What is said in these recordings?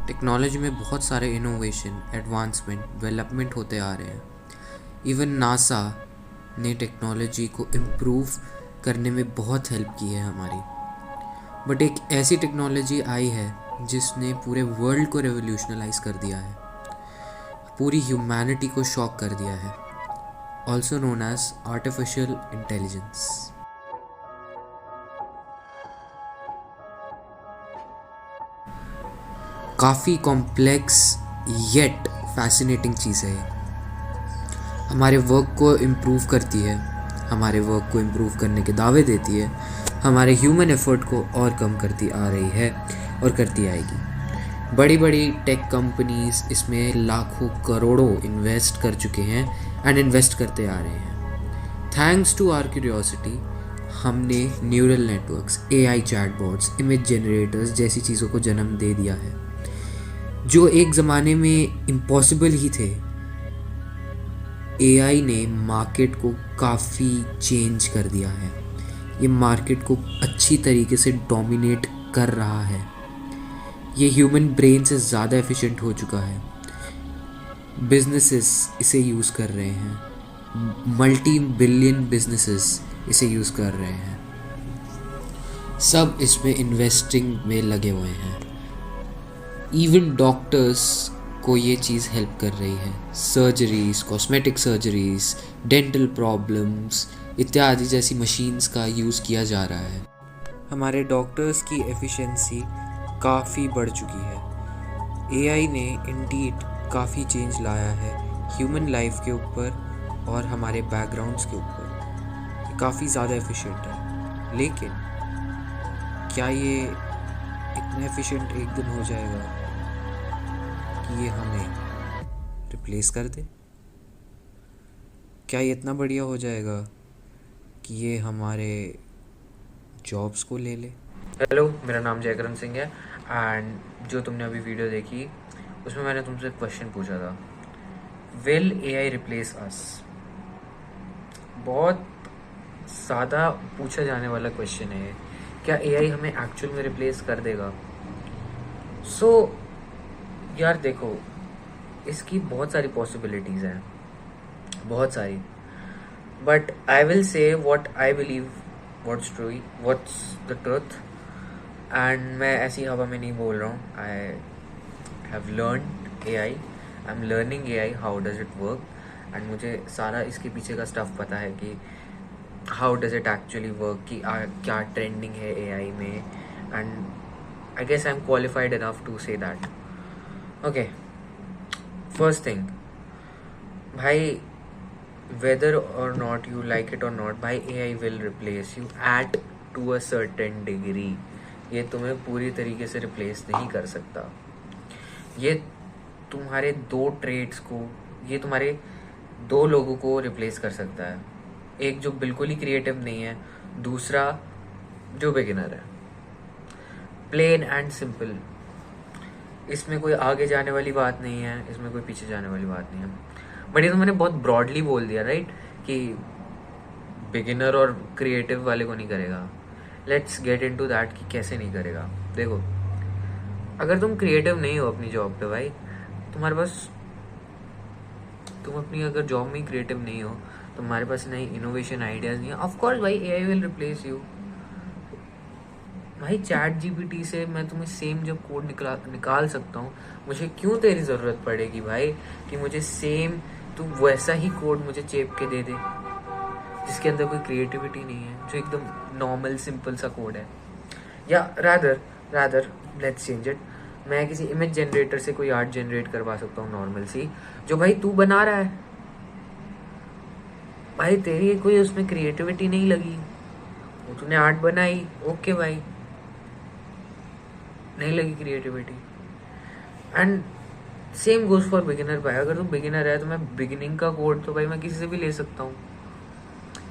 Technology में बहुत सारे इनोवेशन, एडवांसमेंट, डेवलपमेंट होते आ रहे हैं। इवन नासा ने टेक्नोलॉजी को इम्प्रूव करने में बहुत हेल्प की है हमारी। बट एक ऐसी टेक्नोलॉजी आई है जिसने पूरे वर्ल्ड को रेवोल्यूशनलाइज कर दिया है, पूरी ह्यूमैनिटी को शॉक कर दिया है, also known as artificial intelligence. काफ़ी कॉम्प्लेक्स येट फैसिनेटिंग चीज़ है। हमारे वर्क को इम्प्रूव करती है, हमारे वर्क को इम्प्रूव करने के दावे देती है, हमारे ह्यूमन एफर्ट को और कम करती आ रही है और करती आएगी। बड़ी बड़ी टेक कंपनीज इसमें लाखों करोड़ों इन्वेस्ट कर चुके हैं एंड इन्वेस्ट करते आ रहे हैं। थैंक्स टू आवर क्यूरियोसिटी हमने neural networks, AI chatbots, image generators जैसी चीज़ों को जन्म दे दिया है जो एक ज़माने में इम्पॉसिबल ही थे। एआई ने मार्केट को काफ़ी चेंज कर दिया है, ये मार्केट को अच्छी तरीके से डोमिनेट कर रहा है। ये ह्यूमन ब्रेन से ज़्यादा एफिशिएंट हो चुका है। बिजनेसेस इसे यूज़ कर रहे हैं, मल्टी बिलियन बिजनेसेस इसे यूज़ कर रहे हैं, सब इसमें इन्वेस्टिंग में लगे हुए हैं। इवन डॉक्टर्स को ये चीज़ हेल्प कर रही है। Surgeries, cosmetic surgeries, dental problems इत्यादि जैसी मशीन्स का यूज़ किया जा रहा है। हमारे डॉक्टर्स की एफिशिएंसी काफ़ी बढ़ चुकी है। एआई ने इंडीड काफ़ी चेंज लाया है ह्यूमन लाइफ के ऊपर और हमारे बैकग्राउंड्स के ऊपर। काफ़ी ज़्यादा एफिशिएंट है, लेकिन क्या ये इतना एफिशिएंट एक दिन हो जाएगा कि ये हमें रिप्लेस कर दे? क्या ये इतना बढ़िया हो जाएगा कि ये हमारे जॉब्स को ले ले? हेलो, मेरा नाम जयकरण सिंह है एंड जो तुमने अभी वीडियो देखी उसमें मैंने तुमसे क्वेश्चन पूछा था, विल एआई रिप्लेस अस? बहुत सादा पूछा जाने वाला क्वेश्चन है। क्या एआई हमें एक्चुअल में रिप्लेस कर देगा? यार देखो, इसकी बहुत सारी पॉसिबिलिटीज़ हैं, बहुत सारी, but I will say what I believe, what's the truth. And मैं ऐसी हवा में नहीं बोल रहा हूँ। I have learn AI, I am learning AI, how does it work, and मुझे सारा इसके पीछे का स्टफ पता है कि how does it actually work, कि क्या ट्रेंडिंग है एआई में, and I guess I am qualified enough to say that. Okay, first thing भाई, whether or not you like it or not, भाई AI will replace you at to a certain degree। ये तुम्हें पूरी तरीके से replace नहीं कर सकता। ये तुम्हारे दो ट्रेड्स को, ये तुम्हारे दो लोगों को रिप्लेस कर सकता है। एक जो बिल्कुल ही क्रिएटिव नहीं है, दूसरा जो बिगिनर है। प्लेन एंड सिंपल, इसमें कोई आगे जाने वाली बात नहीं है, इसमें कोई पीछे जाने वाली बात नहीं है। बट ये तो मैंने बहुत ब्रॉडली बोल दिया, राइट, कि बिगिनर और क्रिएटिव वाले को नहीं करेगा। लेट्स गेट इनटू दैट कि कैसे नहीं करेगा। देखो, अगर तुम क्रिएटिव नहीं हो अपनी जॉब पे भाई, तुम्हारे पास, तुम अपनी अगर जॉब में क्रिएटिव नहीं हो, तुम्हारे पास नई इनोवेशन आइडियाज नहीं है, ऑफ कोर्स भाई एआई विल रिप्लेस यू। भाई चैट जीपीटी से मैं तुम्हें सेम जब कोड निकाल सकता हूँ, मुझे क्यों तेरी ज़रूरत पड़ेगी भाई कि मुझे सेम तू वैसा ही कोड मुझे चेप के दे दे जिसके अंदर कोई क्रिएटिविटी नहीं है, जो एकदम नॉर्मल सिंपल सा कोड है। या रादर लेट्स चेंज इट, मैं किसी इमेज जनरेटर से कोई आर्ट जनरेट करवा सकता हूँ नॉर्मल सी, जो भाई तू बना रहा है। भाई तेरी कोई उसमें क्रिएटिविटी नहीं लगी, वो तूने आर्ट बनाई, ओके भाई, नहीं लगी creativity. And same goes for beginner भाई। अगर तू बिगिनर है तो मैं बिगिनिंग का कोड तो भाई मैं किसी से भी ले सकता हूँ,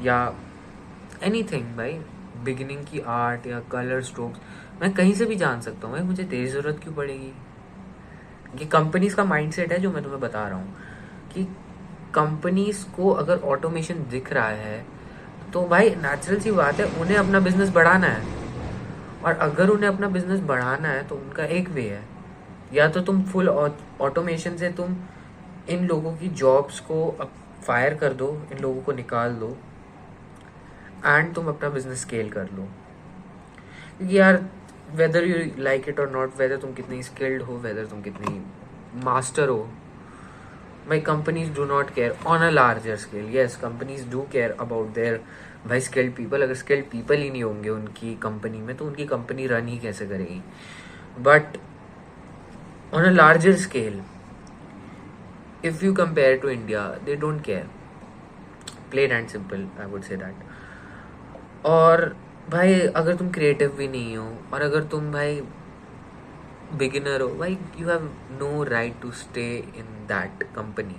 या एनीथिंग भाई, बिगिनिंग की आर्ट या कलर स्ट्रोक्स मैं कहीं से भी जान सकता हूँ भाई, मुझे तेरी ज़रूरत क्यों पड़ेगी? ये कंपनीज का माइंडसेट है जो मैं तुम्हें बता रहा हूँ, कि कंपनीज को अगर ऑटोमेशन दिख रहा है तो भाई नेचुरल सी बात है, उन्हें अपना बिजनेस बढ़ाना है। और अगर उन्हें अपना बिजनेस बढ़ाना है तो उनका एक वे है या तो तुम फुल ऑटोमेशन से तुम इन लोगों की जॉब्स को अब फायर कर दो, इन लोगों को निकाल दो एंड तुम अपना बिजनेस स्केल कर लो। क्योंकि यार वेदर यू लाइक इट और नॉट, वेदर तुम कितनी स्किल्ड हो, वेदर तुम कितनी मास्टर हो, भाई companies do not care on a larger scale. Yes, companies do care about their भाई स्किल्ड पीपल। अगर स्किल्ड पीपल ही नहीं होंगे उनकी कंपनी में तो उनकी कंपनी रन ही कैसे करेगी। But on a larger scale, if you compare to India, they don't care. Plain and simple, I would say that. और भाई अगर तुम क्रिएटिव भी नहीं हो और अगर तुम भाई बिगिनर हो, भाई you have no right to stay in that company.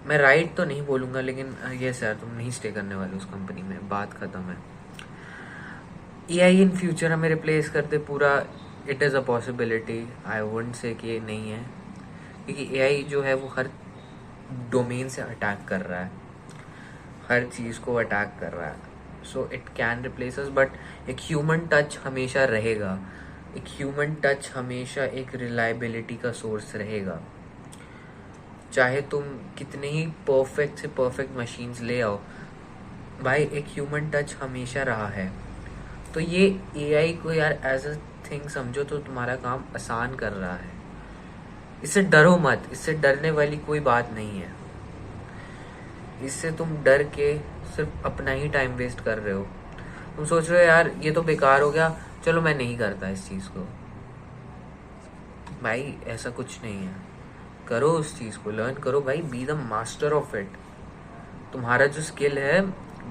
मैं राइट तो नहीं बोलूँगा, लेकिन ये सर तुम नहीं स्टे करने वाले उस कंपनी में, बात ख़त्म है। एआई इन फ्यूचर हमें रिप्लेस करते पूरा, it is a possibility, I wouldn't say कि नहीं है, क्योंकि एआई जो है वो हर डोमेन से अटैक कर रहा है, हर चीज़ को अटैक कर रहा है। So it can replace us, but एक ह्यूमन टच हमेशा रहेगा। एक ह्यूमन टच हमेशा एक रिलायबिलिटी का सोर्स रहेगा। चाहे तुम कितने ही परफेक्ट से परफेक्ट मशीन्स ले आओ, भाई एक ह्यूमन टच हमेशा रहा है। तो ये एआई को यार एज अ थिंग समझो तो तुम्हारा काम आसान कर रहा है। इससे डरो मत, इससे डरने वाली कोई बात नहीं है। इससे तुम डर के सिर्फ अपना ही टाइम वेस्ट कर रहे हो। तुम सोच रहे हो यार ये तो बेकार हो गया, चलो मैं नहीं करता इस चीज़ को। भाई ऐसा कुछ नहीं है, करो उस चीज़ को, लर्न करो भाई, be the master of it. तुम्हारा जो स्किल है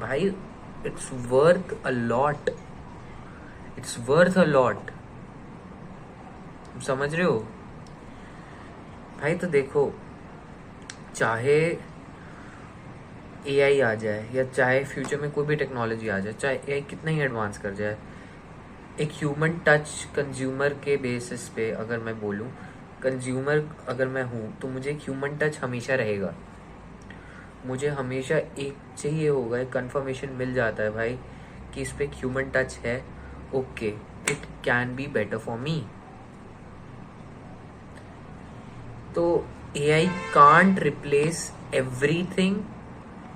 भाई, it's worth a lot, it's worth a lot. समझ रहे हो भाई? तो देखो, चाहे एआई आ जाए या चाहे फ्यूचर में कोई भी टेक्नोलॉजी आ जाए, चाहे एआई कितना ही एडवांस कर जाए, एक ह्यूमन टच कंज्यूमर के बेसिस पे अगर मैं बोलूँ, कंज्यूमर अगर मैं हूँ तो मुझे एक ह्यूमन टच हमेशा रहेगा। मुझे हमेशा एक चाहिए होगा, एक कंफर्मेशन मिल जाता है भाई कि इस पे एक ह्यूमन टच है, okay it can be better for me. तो AI can't replace everything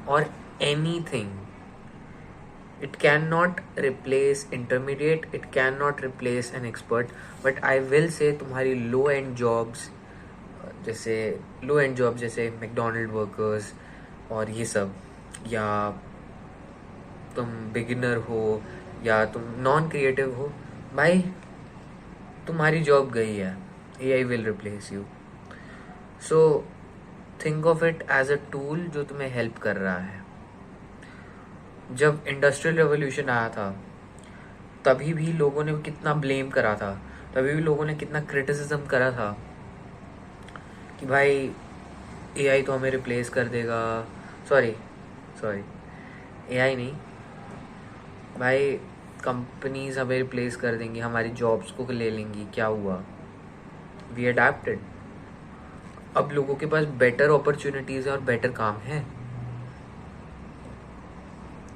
or anything. It cannot replace intermediate, it cannot replace an expert, but I will say तुम्हारी low end jobs, जैसे McDonald workers और ये सब, या तुम beginner हो या तुम नॉन क्रिएटिव हो, भाई तुम्हारी जॉब गई है, AI will replace you. So think of it as a tool जो तुम्हें हेल्प कर रहा है। जब इंडस्ट्रियल रेवोल्यूशन आया था तभी भी लोगों ने कितना ब्लेम करा था, तभी भी लोगों ने कितना क्रिटिसिज्म करा था कि भाई एआई तो हमें रिप्लेस कर देगा। सॉरी एआई नहीं भाई, कंपनीज हमें रिप्लेस कर देंगी, हमारी जॉब्स को ले लेंगी। क्या हुआ? We adapted. अब लोगों के पास बेटर अपॉर्चुनिटीज है और बेटर काम है।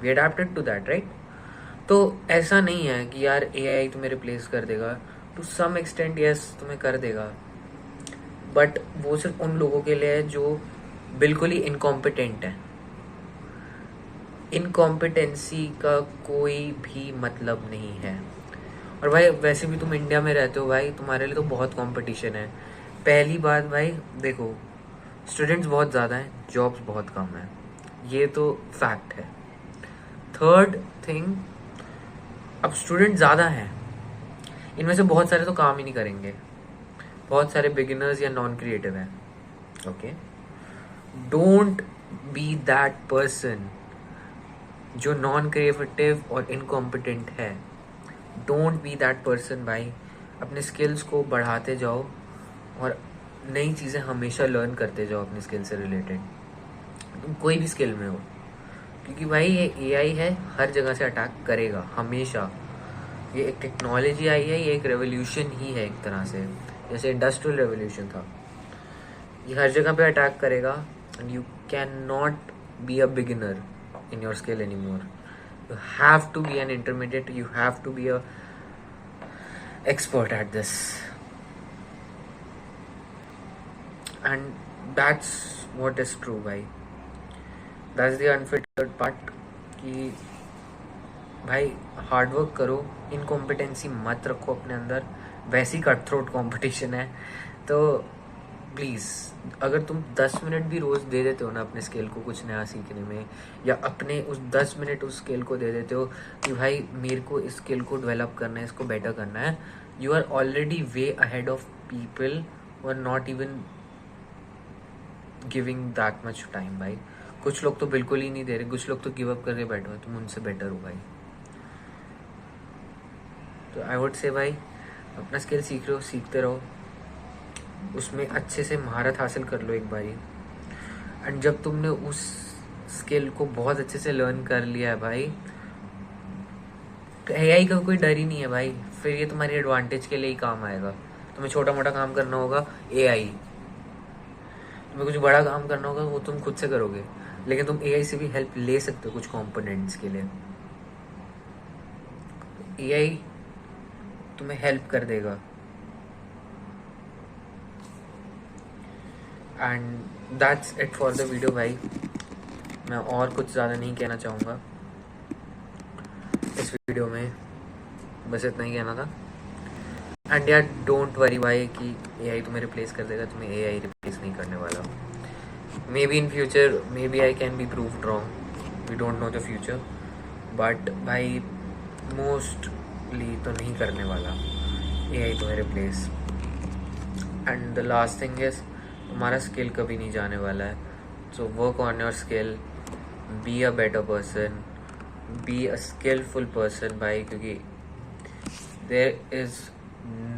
We adapted to that, right? तो ऐसा नहीं है कि यार एआई तुम्हें रिप्लेस कर देगा। टू सम एक्सटेंट यस, तुम्हें कर देगा, बट वो सिर्फ उन लोगों के लिए है जो बिल्कुल ही इनकॉम्पिटेंट है। इनकॉम्पिटेंसी का कोई भी मतलब नहीं है। और भाई वैसे भी तुम इंडिया में रहते हो भाई, तुम्हारे लिए तो बहुत कंपटीशन है। पहली बात भाई देखो, स्टूडेंट्स बहुत ज़्यादा हैं, जॉब्स बहुत कम हैं, ये तो फैक्ट है। थर्ड थिंग, अब स्टूडेंट ज़्यादा हैं, इनमें से बहुत सारे तो काम ही नहीं करेंगे, बहुत सारे बिगिनर्स या नॉन क्रिएटिव हैं। Okay, don't be that person जो नॉन क्रिएटिव और इनकॉम्पिटेंट है। डोंट बी दैट पर्सन भाई। अपने स्किल्स को बढ़ाते जाओ और नई चीज़ें हमेशा लर्न करते जाओ अपने स्किल से रिलेटेड, तुम कोई भी स्किल में हो, क्योंकि भाई ये एआई है, हर जगह से अटैक करेगा हमेशा। ये एक टेक्नोलॉजी आई है, ये एक रेवोल्यूशन ही है एक तरह से, जैसे इंडस्ट्रियल रेवोल्यूशन था। ये हर जगह पे अटैक करेगा and you can not be a beginner in your skill any more. You have to be an intermediate, you have to be a expert at this. And that's what is true भाई. That's the unfiltered part कि भाई hard work करो, incompetency मत रखो अपने अंदर. वैसी cut throat competition है तो प्लीज़, अगर तुम 10 मिनट भी रोज़ दे देते हो ना अपने स्किल को कुछ नया सीखने में, या अपने उस 10 मिनट उस स्किल को दे देते हो कि भाई मेरे को इस स्किल को डेवलप करना है, इसको बेटर करना है, you are already way ahead of people who are not even giving that much time भाई. कुछ लोग तो बिल्कुल ही नहीं दे रहे, कुछ लोग तो गिव अप करके बैठे हो. तुम उनसे बेटर हो भाई. तो आई वुड से भाई अपना स्किल सीख रहे हो, सीखते रहो, उसमें अच्छे से महारत हासिल कर लो एक बारी. एंड जब तुमने उस स्किल को बहुत अच्छे से लर्न कर लिया है भाई, तो एआई का कोई डर ही नहीं है भाई. फिर ये तुम्हारी एडवांटेज के लिए ही काम आएगा. तुम्हें छोटा मोटा काम करना होगा, एआई. तुम्हें कुछ बड़ा काम करना होगा, वो तुम खुद से करोगे. लेकिन तुम एआई से भी हेल्प ले सकते हो कुछ कंपोनेंट्स के लिए. एआई तुम्हें हेल्प कर देगा. And that's it for the video भाई. मैं और कुछ ज़्यादा नहीं कहना चाहूँगा इस वीडियो में, बस इतना ही कहना था. एंड यार डोंट वरी भाई कि एआई तुम्हें रिप्लेस कर देगा. तुम्हें एआई रिप्लेस नहीं करने वाला. May be in future, may be I can be proved wrong, we don't know the future. But भाई मोस्टली तो नहीं करने वाला एआई तुम्हें replace. And the last thing is, तुम्हारा स्किल कभी नहीं जाने वाला है. So work on your skill, be a better person, be a skillful person भाई, क्योंकि there is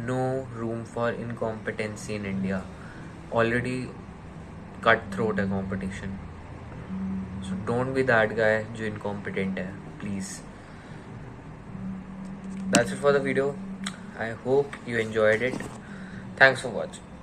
no room for incompetency in India. Already cut throat है competition. So don't be that guy जो incompetent है, please. That's it for the video. I hope you enjoyed it. Thanks for watching.